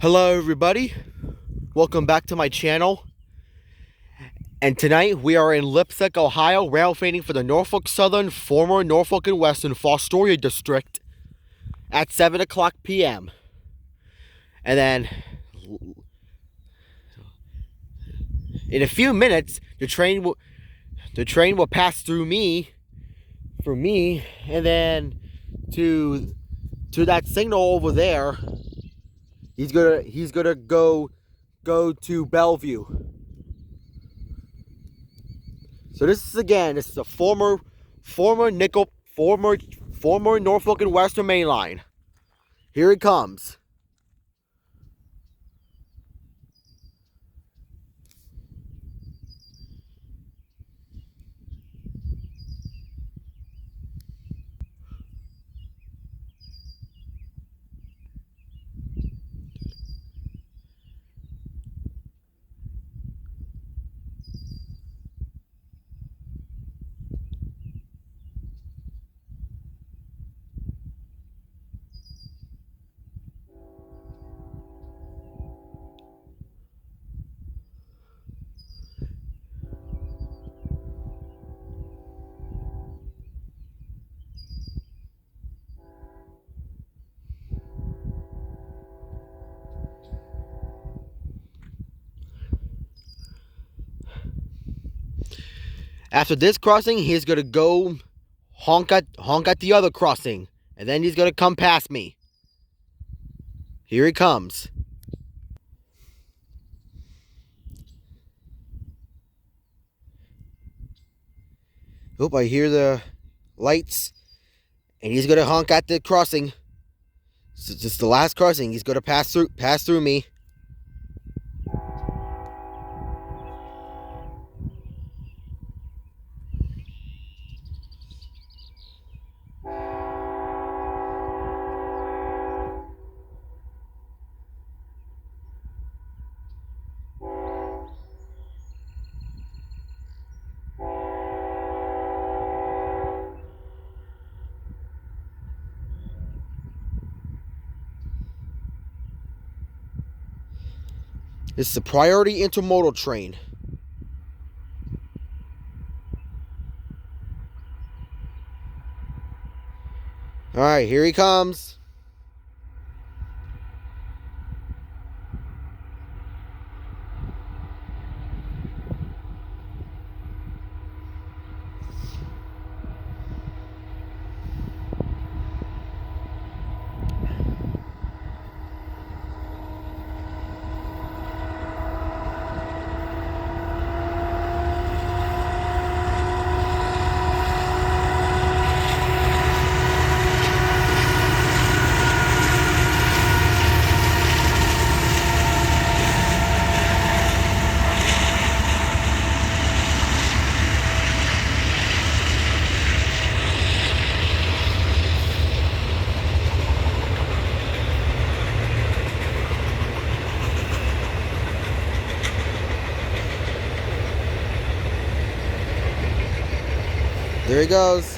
Hello everybody, welcome back to my channel, and tonight we are in Leipsic, Ohio, railfanning for the Norfolk Southern, former Norfolk and Western Fostoria District at 7 o'clock p.m. And then in a few minutes the train will pass through me, and then to that signal over there. He's gonna go to Bellevue. So this is a former Norfolk and Western mainline. Here it comes. After this crossing, he's gonna go honk at the other crossing, and then he's gonna come past me. Here he comes. Oop, I hear the lights, and he's gonna honk at the crossing. So just the last crossing, he's gonna pass through me. This is a priority intermodal train. All right, here he comes. There he goes.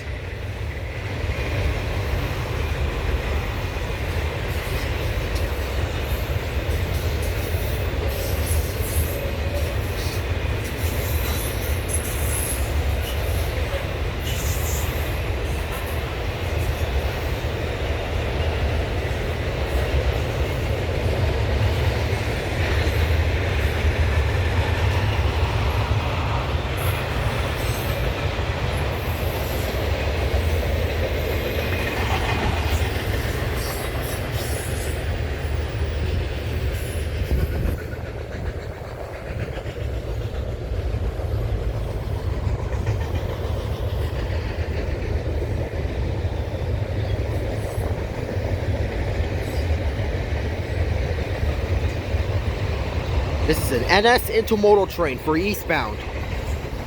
This is an NS intermodal train for eastbound,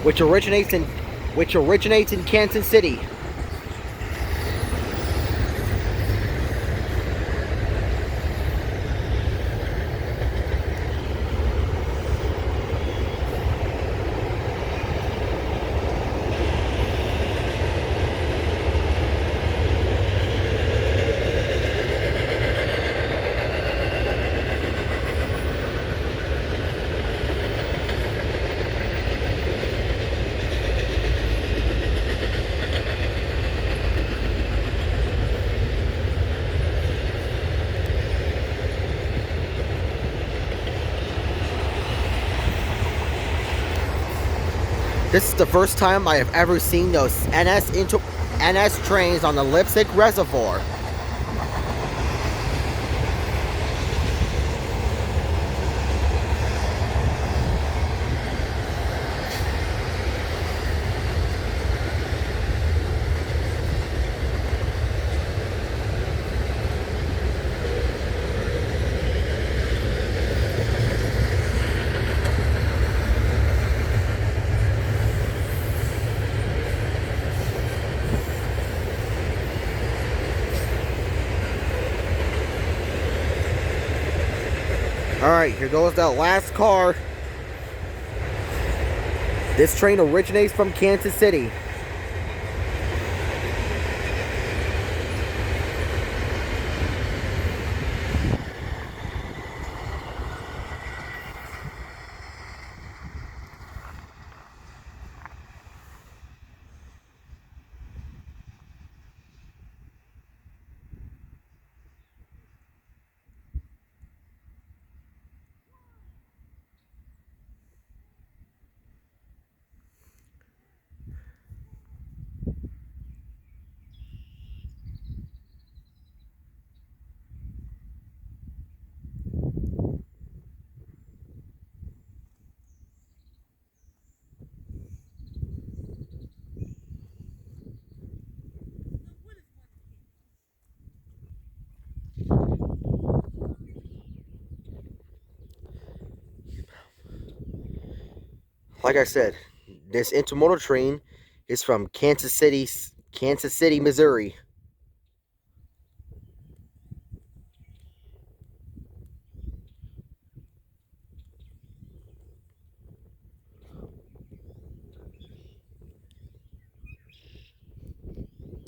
which originates in Kansas City. This is the first time I have ever seen those NS trains on the Leipsic Reservoir. Alright, here goes that last car. This train originates from Kansas City. Like I said, this intermodal train is from Kansas City, Missouri.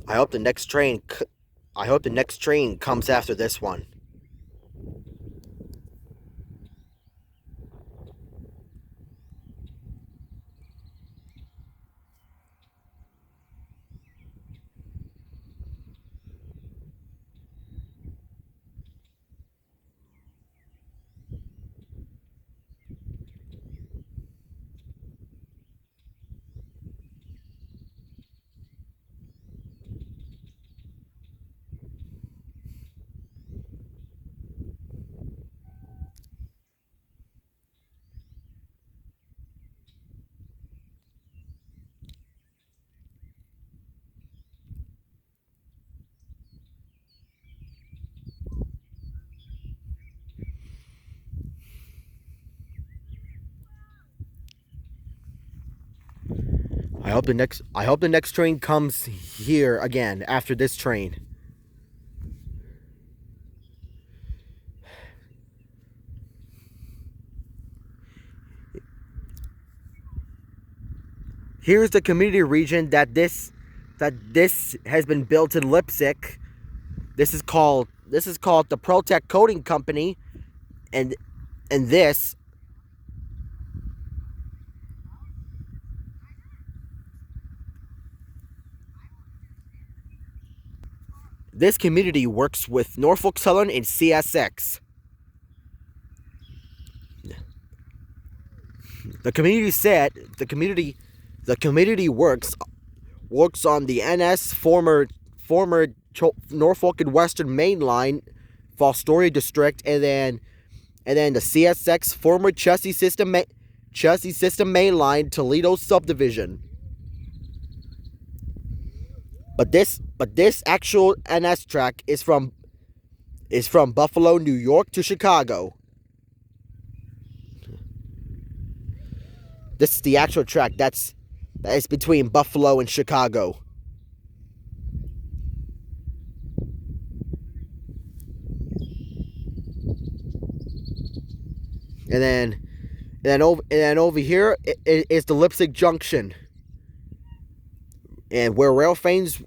I hope the next train comes after this one. I hope the next train comes here again after this train. Here's the community region that this has been built in Leipsic. This is called the Protec Coating Company, and this community works with Norfolk Southern and CSX. The community said the community works on the NS former Norfolk and Western mainline, Fostoria district, and then the CSX former chassis system mainline, Toledo subdivision. But this actual NS track is from Buffalo, New York to Chicago. This is the actual track that is between Buffalo and Chicago. And then over here is the Leipsic Junction, and where railfangs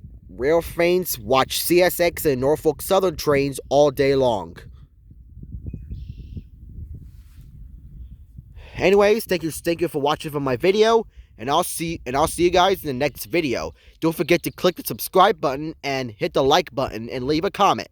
watch CSX and Norfolk Southern trains all day long. Anyways, thank you for watching my video, and I'll see you guys in the next video. Don't forget to click the subscribe button and hit the like button and leave a comment.